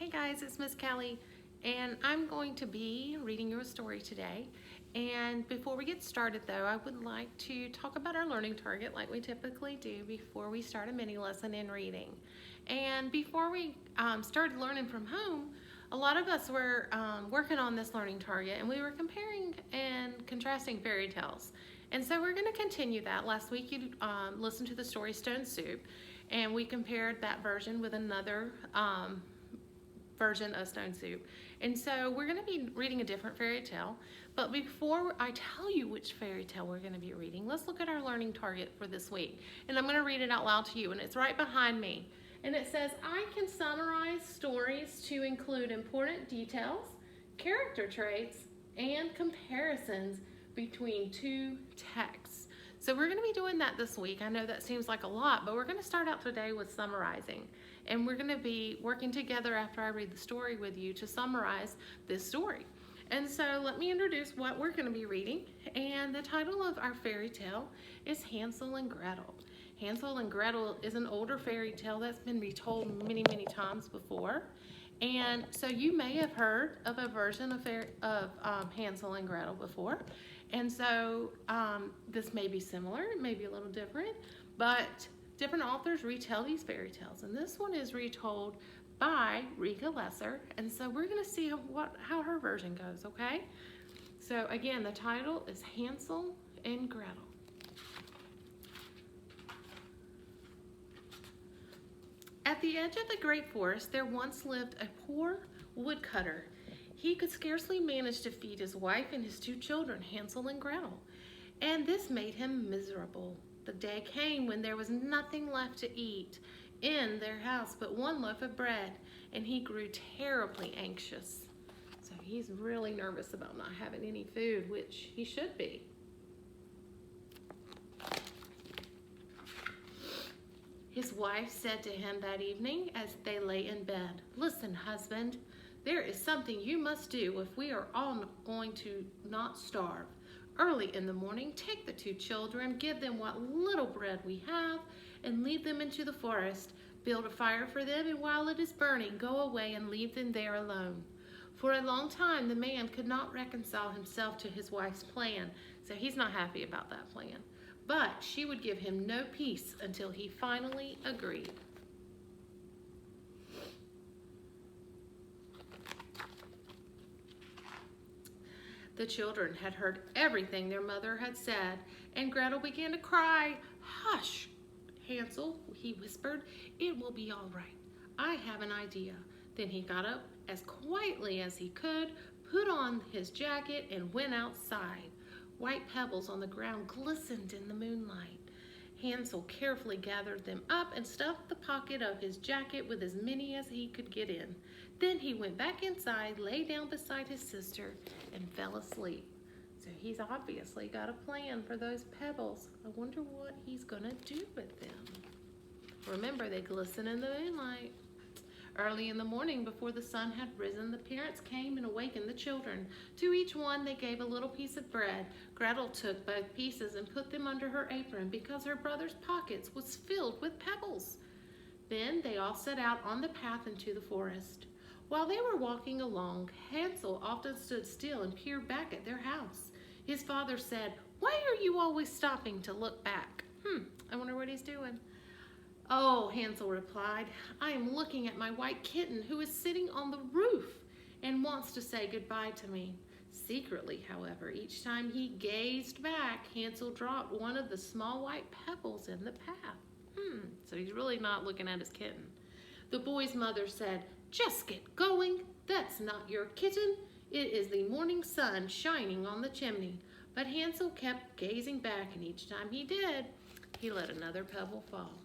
Hey guys, it's Miss Kelly, and I'm going to be reading you a story today. And before we get started though, I would like to talk about our learning target like we typically do before we start a mini lesson in reading. And before we started learning from home, a lot of us were working on this learning target, and we were comparing and contrasting fairy tales. And so we're going to continue that. Last week you listened to the story Stone Soup, and we compared that version with another version of Stone Soup. And so we're going to be reading a different fairy tale. But before I tell you which fairy tale we're going to be reading, let's look at our learning target for this week. And I'm going to read it out loud to you, and it's right behind me. And it says, I can summarize stories to include important details, character traits, and comparisons between two texts. So we're going to be doing that this week. I know that seems like a lot, but we're going to start out today with summarizing. And we're going to be working together after I read the story with you to summarize this story. And so let me introduce what we're going to be reading. And the title of our fairy tale is Hansel and Gretel. Hansel and Gretel is an older fairy tale that's been retold many, many times before. And so you may have heard of a version of Hansel and Gretel before. And so this may be similar, it may be a little different, but different authors retell these fairy tales. And this one is retold by Rika Lesser. And so we're going to see how her version goes, okay? So again, the title is Hansel and Gretel. At the edge of the great forest, there once lived a poor woodcutter. He could scarcely manage to feed his wife and his two children, Hansel and Gretel, and this made him miserable. The day came when there was nothing left to eat in their house but one loaf of bread, and he grew terribly anxious. So he's really nervous about not having any food, which he should be. His wife said to him that evening as they lay in bed, "Listen, husband, there is something you must do if we are all going to not starve. Early in the morning, take the two children, give them what little bread we have, and lead them into the forest. Build a fire for them, and while it is burning, go away and leave them there alone." For a long time, the man could not reconcile himself to his wife's plan, so he's not happy about that plan. But she would give him no peace until he finally agreed. The children had heard everything their mother had said, and Gretel began to cry. "Hush, Hansel," he whispered. "It will be all right. I have an idea." Then he got up as quietly as he could, put on his jacket, and went outside. White pebbles on the ground glistened in the moonlight. Hansel carefully gathered them up and stuffed the pocket of his jacket with as many as he could get in. Then he went back inside, lay down beside his sister, and fell asleep. So he's obviously got a plan for those pebbles. I wonder what he's gonna do with them. Remember, they glisten in the moonlight. Early in the morning, before the sun had risen, the parents came and awakened the children. To each one they gave a little piece of bread. Gretel took both pieces and put them under her apron because her brother's pockets was filled with pebbles. Then they all set out on the path into the forest. While they were walking along, Hansel often stood still and peered back at their house. His father said, "Why are you always stopping to look back?" I wonder what he's doing. "Oh," Hansel replied, "I am looking at my white kitten who is sitting on the roof and wants to say goodbye to me." Secretly, however, each time he gazed back, Hansel dropped one of the small white pebbles in the path. So he's really not looking at his kitten. The boy's mother said, "Just get going. That's not your kitten. It is the morning sun shining on the chimney." But Hansel kept gazing back, and each time he did, he let another pebble fall.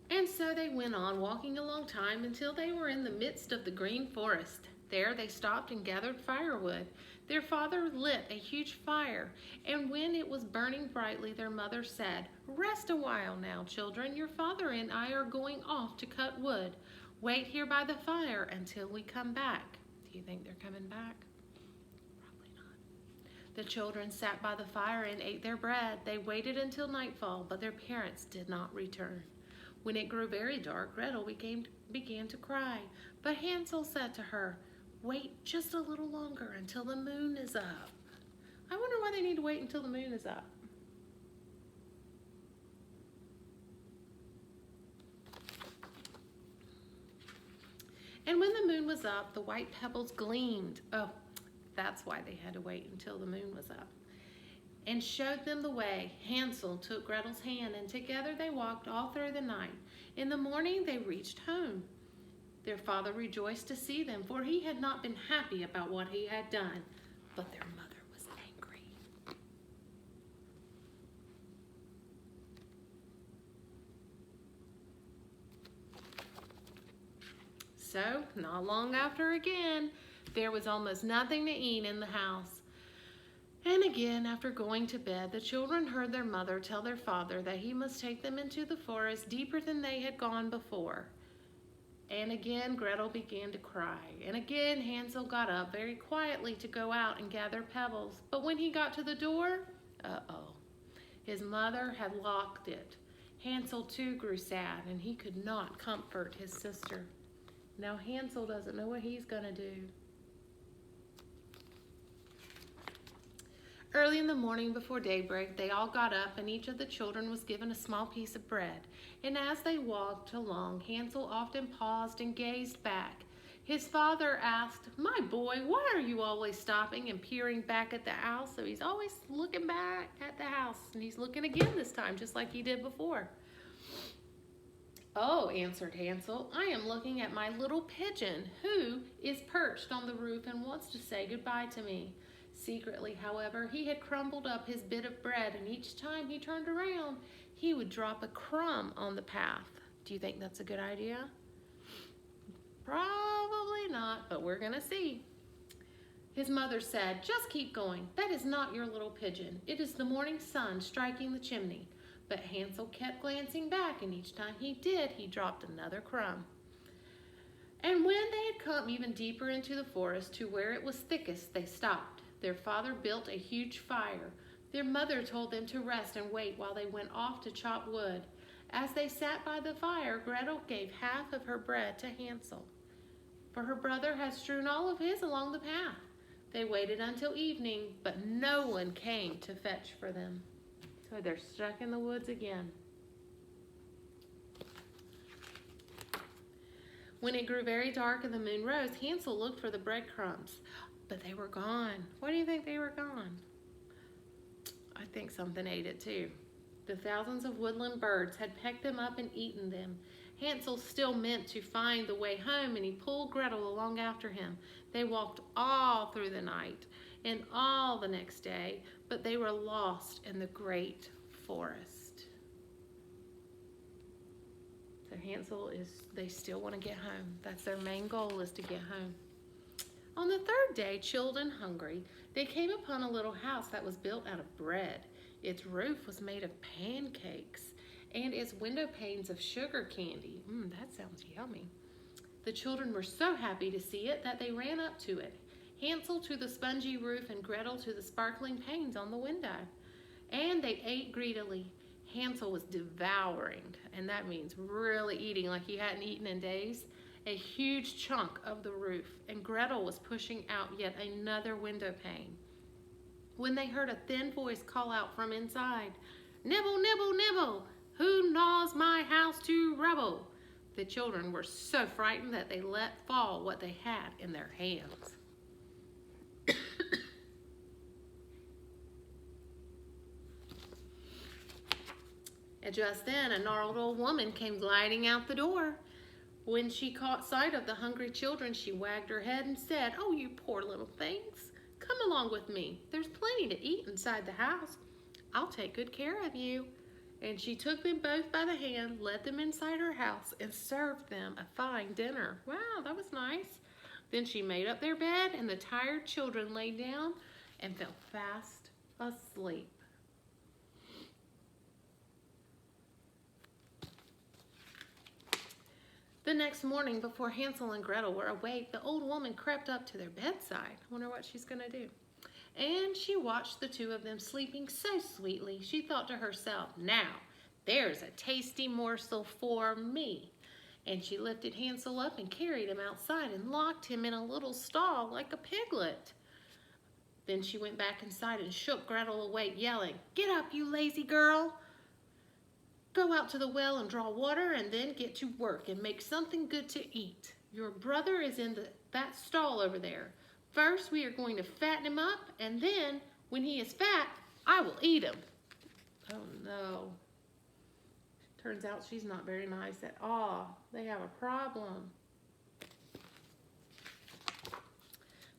And so they went on, walking a long time until they were in the midst of the green forest. There they stopped and gathered firewood. Their father lit a huge fire, and when it was burning brightly, their mother said, "Rest a while now, children. Your father and I are going off to cut wood. Wait here by the fire until we come back." Do you think they're coming back? Probably not. The children sat by the fire and ate their bread. They waited until nightfall, but their parents did not return. When it grew very dark, Gretel began to cry. But Hansel said to her, "Wait just a little longer until the moon is up." I wonder why they need to wait until the moon is up. And when the moon was up, the white pebbles gleamed. Oh, that's why they had to wait until the moon was up. And showed them the way. Hansel took Gretel's hand, and together they walked all through the night. In the morning they reached home. Their father rejoiced to see them, for he had not been happy about what he had done. But their mother was angry. So, not long after again, there was almost nothing to eat in the house. And again, after going to bed, the children heard their mother tell their father that he must take them into the forest deeper than they had gone before. And again, Gretel began to cry. And again, Hansel got up very quietly to go out and gather pebbles. But when he got to the door, his mother had locked it. Hansel too grew sad, and he could not comfort his sister. Now Hansel doesn't know what he's going to do. Early in the morning before daybreak, they all got up, and each of the children was given a small piece of bread. And as they walked along, Hansel often paused and gazed back. His father asked, "My boy, why are you always stopping and peering back at the house?" So he's always looking back at the house, and he's looking again this time, just like he did before. "Oh," answered Hansel, "I am looking at my little pigeon, who is perched on the roof and wants to say goodbye to me." Secretly, however, he had crumbled up his bit of bread, and each time he turned around, he would drop a crumb on the path. Do you think that's a good idea? Probably not, but we're going to see. His mother said, "Just keep going. That is not your little pigeon. It is the morning sun striking the chimney." But Hansel kept glancing back, and each time he did, he dropped another crumb. And when they had come even deeper into the forest to where it was thickest, they stopped. Their father built a huge fire. Their mother told them to rest and wait while they went off to chop wood. As they sat by the fire, Gretel gave half of her bread to Hansel, for her brother had strewn all of his along the path. They waited until evening, but no one came to fetch for them. So they're stuck in the woods again. When it grew very dark and the moon rose, Hansel looked for the breadcrumbs, but they were gone. Why do you think they were gone? I think something ate it too. The thousands of woodland birds had pecked them up and eaten them. Hansel still meant to find the way home, and he pulled Gretel along after him. They walked all through the night and all the next day, but they were lost in the great forest. So they still want to get home. That's their main goal, is to get home. On the third day, chilled and hungry, they came upon a little house that was built out of bread. Its roof was made of pancakes, and its window panes of sugar candy. That sounds yummy. The children were so happy to see it that they ran up to it. Hansel to the spongy roof and Gretel to the sparkling panes on the window. And they ate greedily. Hansel was devouring, and that means really eating like he hadn't eaten in days, a huge chunk of the roof, and Gretel was pushing out yet another window pane. When they heard a thin voice call out from inside, "Nibble, nibble, nibble, who gnaws my house to rubble?" The children were so frightened that they let fall what they had in their hands. And just then, a gnarled old woman came gliding out the door. When she caught sight of the hungry children, she wagged her head and said, "Oh, you poor little things, come along with me. There's plenty to eat inside the house. I'll take good care of you." And she took them both by the hand, led them inside her house, and served them a fine dinner. Wow, that was nice. Then she made up their bed, and the tired children lay down and fell fast asleep. The next morning, before Hansel and Gretel were awake, the old woman crept up to their bedside. I wonder what she's going to do. and she watched the two of them sleeping so sweetly. She thought to herself, now, there's a tasty morsel for me. And she lifted Hansel up and carried him outside and locked him in a little stall like a piglet. Then she went back inside and shook Gretel awake, yelling, get up, you lazy girl. Go out to the well and draw water, and then get to work and make something good to eat. Your brother is in that stall over there. First, we are going to fatten him up, and then, when he is fat, I will eat him. Oh no. Turns out she's not very nice at all. They have a problem.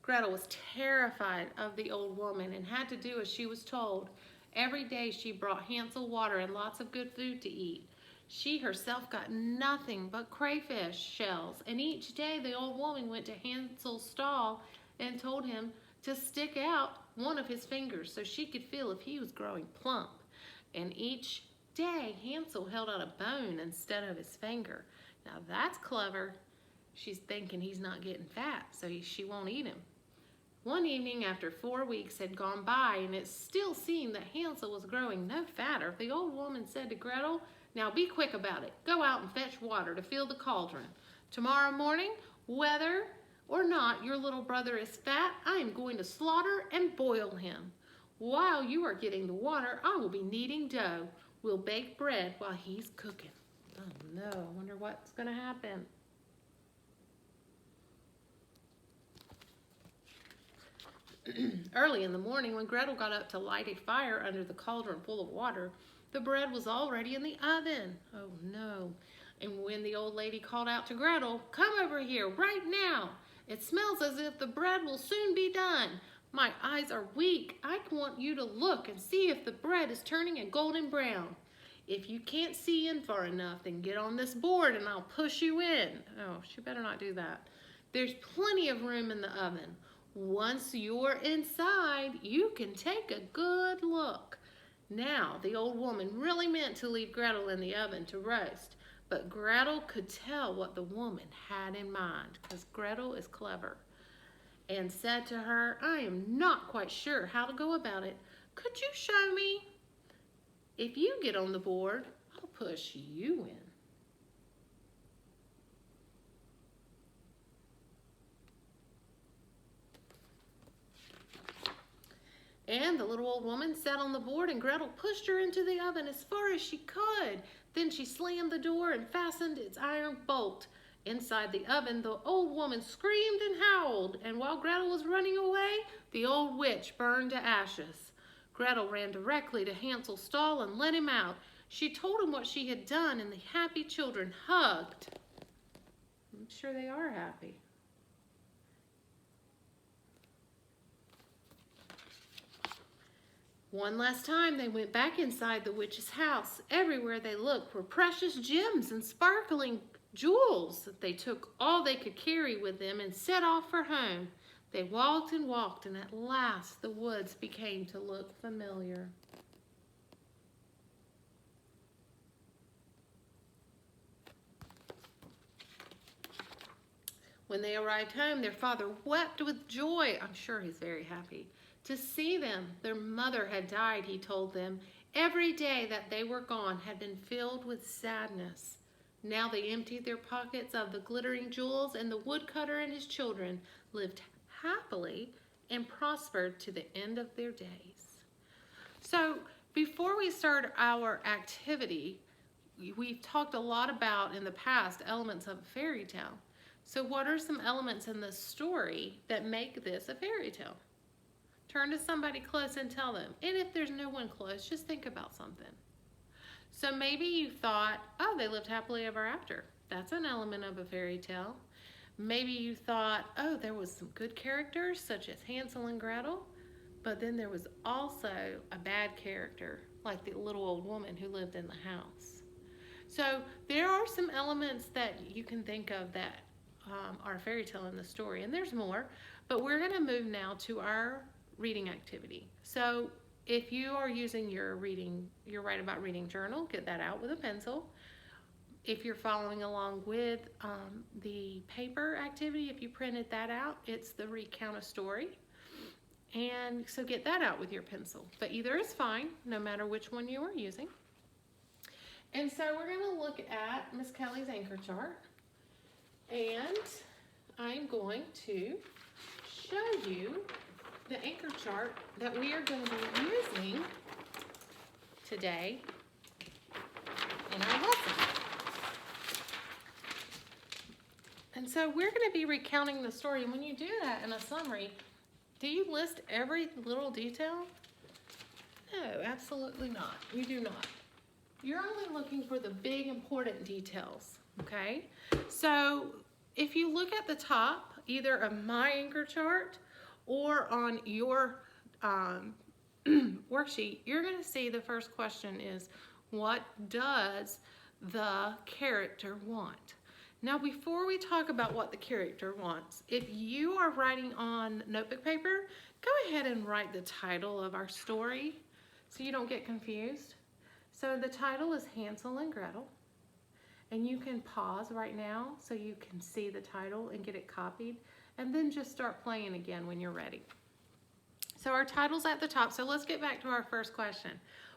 Gretel was terrified of the old woman and had to do as she was told. Every day she brought Hansel water and lots of good food to eat. She herself got nothing but crayfish shells, and each day the old woman went to Hansel's stall and told him to stick out one of his fingers so she could feel if he was growing plump. And each day Hansel held out a bone instead of his finger. Now that's clever. She's thinking he's not getting fat, so she won't eat him. One evening, after 4 weeks had gone by and it still seemed that Hansel was growing no fatter, the old woman said to Gretel, now be quick about it. Go out and fetch water to fill the cauldron. Tomorrow morning, whether or not your little brother is fat, I am going to slaughter and boil him. While you are getting the water, I will be kneading dough. We'll bake bread while he's cooking. Oh no, I wonder what's going to happen. Early in the morning, when Gretel got up to light a fire under the cauldron full of water, the bread was already in the oven. Oh no. And when the old lady called out to Gretel, come over here right now. It smells as if the bread will soon be done. My eyes are weak. I want you to look and see if the bread is turning a golden brown. If you can't see in far enough, then get on this board and I'll push you in. Oh, she better not do that. There's plenty of room in the oven. Once you're inside, you can take a good look. Now, the old woman really meant to leave Gretel in the oven to roast, but Gretel could tell what the woman had in mind, because Gretel is clever, and said to her, I am not quite sure how to go about it. Could you show me? If you get on the board, I'll push you in. And the little old woman sat on the board and Gretel pushed her into the oven as far as she could. Then she slammed the door and fastened its iron bolt. Inside the oven, the old woman screamed and howled, and while Gretel was running away, the old witch burned to ashes. Gretel ran directly to Hansel's stall and let him out. She told him what she had done, and the happy children hugged. I'm sure they are happy. One last time, they went back inside the witch's house. Everywhere they looked were precious gems and sparkling jewels. They took all they could carry with them and set off for home. They walked and walked, and at last the woods began to look familiar. When they arrived home, their father wept with joy. I'm sure he's very happy to see them. Their mother had died, he told them. Every day that they were gone had been filled with sadness. Now they emptied their pockets of the glittering jewels, and the woodcutter and his children lived happily and prospered to the end of their days. So before we start our activity, we've talked a lot about in the past elements of a fairy tale. So what are some elements in the story that make this a fairy tale? Turn to somebody close and tell them. And if there's no one close, just think about something. So maybe you thought, oh, they lived happily ever after. That's an element of a fairy tale. Maybe you thought, oh, there was some good characters such as Hansel and Gretel, but then there was also a bad character like the little old woman who lived in the house. So there are some elements that you can think of that are a fairy tale in the story, and there's more, but we're going to move now to our reading activity. So if you are using your Write About Reading journal, get that out with a pencil. If you're following along with the paper activity, if you printed that out, it's the Recount a Story. And so get that out with your pencil. But either is fine, no matter which one you are using. And so we're going to look at Miss Kelly's anchor chart. And I'm going to show you the anchor chart that we are going to be using today in our lesson. And so we're going to be recounting the story. And when you do that in a summary, do you list every little detail? No, absolutely not. You do not. You're only looking for the big important details, okay? So if you look at the top, either of my anchor chart or on your worksheet, you're going to see the first question is, what does the character want? Now, before we talk about what the character wants, if you are writing on notebook paper, go ahead and write the title of our story so you don't get confused. So the title is Hansel and Gretel, and you can pause right now so you can see the title and get it copied, and then just start playing again when you're ready. So our title's at the top, so let's get back to our first question.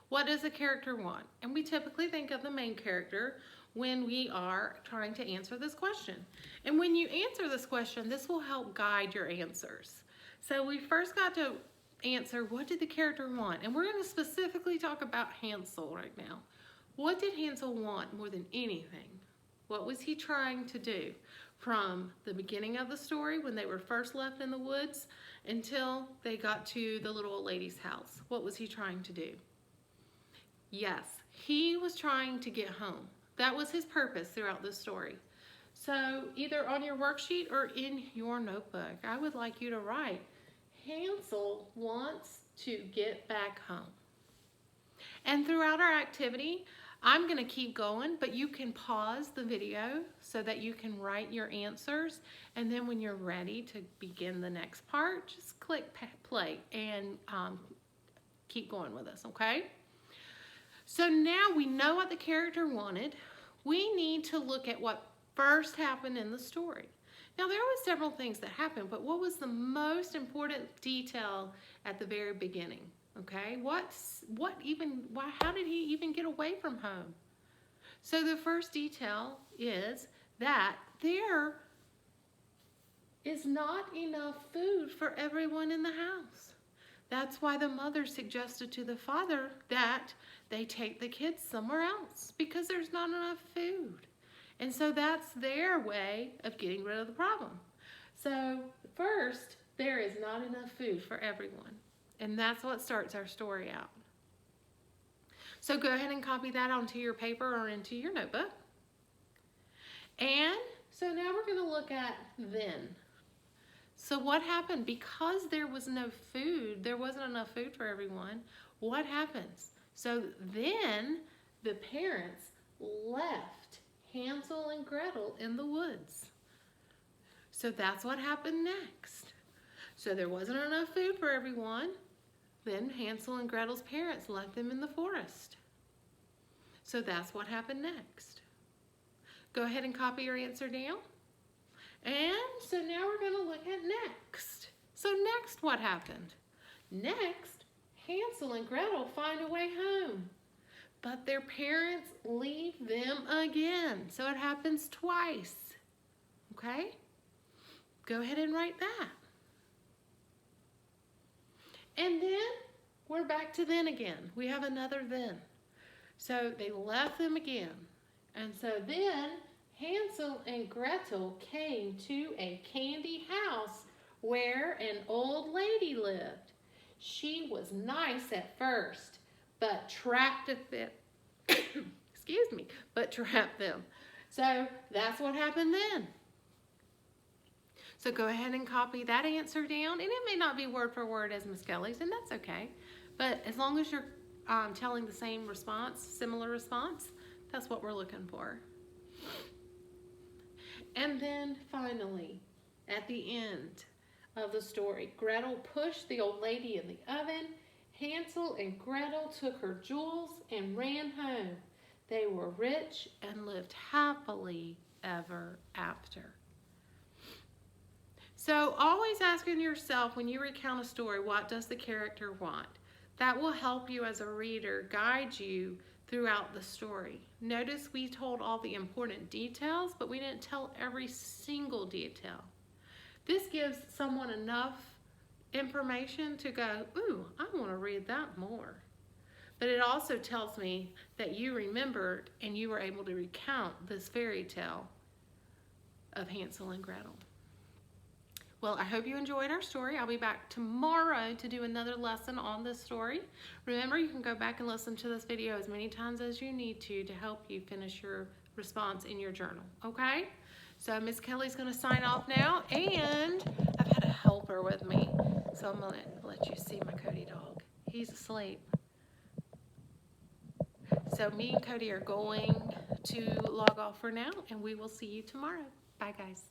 What does the character want? And we typically think of the main character when we are trying to answer this question. And when you answer this question, this will help guide your answers. So we first got to answer, what did the character want? And we're going to specifically talk about Hansel right now. What did Hansel want more than anything? What was he trying to do? From the beginning of the story, when they were first left in the woods, until they got to the little old lady's house. What was he trying to do? Yes, he was trying to get home. That was his purpose throughout the story. So either on your worksheet or in your notebook, I would like you to write, Hansel wants to get back home. And throughout our activity, I'm going to keep going, but you can pause the video so that you can write your answers. And then when you're ready to begin the next part, just click play and keep going with us, okay? So now we know what the character wanted. We need to look at what first happened in the story. Now there were several things that happened, but what was the most important detail at the very beginning? Okay, how did he even get away from home? So the first detail is that there is not enough food for everyone in the house. That's why the mother suggested to the father that they take the kids somewhere else because there's not enough food. And so that's their way of getting rid of the problem. So first, there is not enough food for everyone. And that's what starts our story out. So go ahead and copy that onto your paper or into your notebook. And so now we're going to look at then. So what happened? Because there was no food, there wasn't enough food for everyone, what happens? So then the parents left Hansel and Gretel in the woods. So that's what happened next. So there wasn't enough food for everyone. Then Hansel and Gretel's parents left them in the forest. So that's what happened next. Go ahead and copy your answer down. And so now we're going to look at next. So next, what happened? Next, Hansel and Gretel find a way home. But their parents leave them again. So it happens twice. Okay? Go ahead and write that. And then we're back to then again. We have another then. So they left them again. And so then Hansel and Gretel came to a candy house where an old lady lived. She was nice at first, but trapped them. Excuse me, but trapped them. So that's what happened then. So go ahead and copy that answer down, and it may not be word for word as Miss Kelly's, and that's okay. But as long as you're telling the same response, similar response, that's what we're looking for. And then finally, at the end of the story, Gretel pushed the old lady in the oven. Hansel and Gretel took her jewels and ran home. They were rich and lived happily ever after. So always asking yourself when you recount a story, what does the character want? That will help you as a reader, guide you throughout the story. Notice we told all the important details, but we didn't tell every single detail. This gives someone enough information to go, ooh, I want to read that more. But it also tells me that you remembered and you were able to recount this fairy tale of Hansel and Gretel. Well, I hope you enjoyed our story. I'll be back tomorrow to do another lesson on this story. Remember, you can go back and listen to this video as many times as you need to help you finish your response in your journal, okay? So Miss Kelly's gonna sign off now, and I've had a helper with me. So I'm gonna let you see my Cody dog. He's asleep. So me and Cody are going to log off for now, and we will see you tomorrow. Bye, guys.